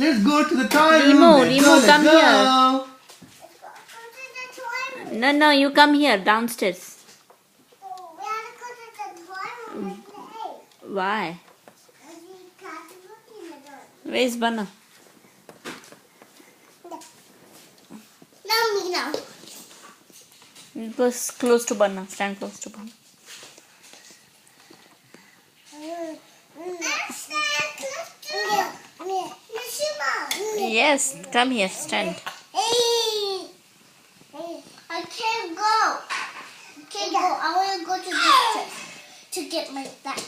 Let's go to the toy room. Remo, Let's Remo, go, let's come go. here. No, you come here downstairs. Why? Where is Banna? No. It was close to Banna. Stand close to Banna. Yes, come here, stand. I can't go. I want to go to the chest to get my back.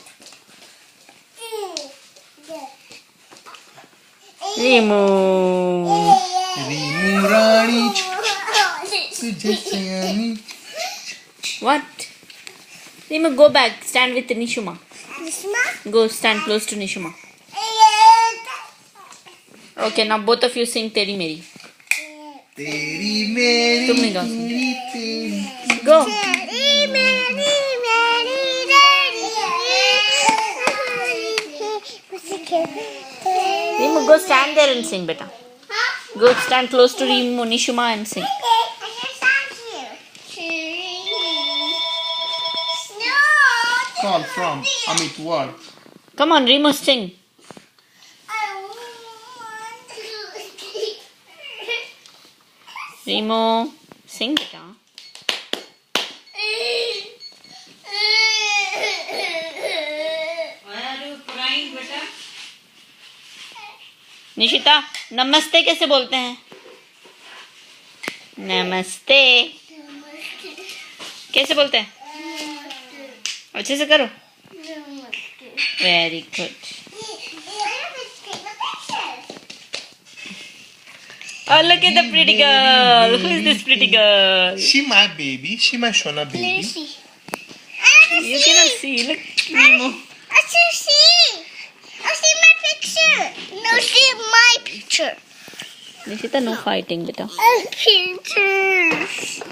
Remo. Remu Rani, tujhe sayani. What? Remo, go back. Stand with Nishuma. Go stand close to Nishuma. Okay, now both of you sing Teri Meri. Teri meri, तुम नहीं गा teri. Go. Remo, go stand there and sing, beta. Go stand close to Remo, Nishuma and sing. Call from Amit Ward. Come on, Remo, sing. Remo, sing, beta. Nishita, नमस्ते कैसे बोलते हैं? नमस्ते कैसे बोलते हैं? अच्छे से करो. Very good. Oh, look at the pretty girl. Who is this pretty girl? She my baby. She my Shona baby. You cannot see. Look, Remo. See my picture. No, see my picture. Nishita, no fighting, beta. Pictures.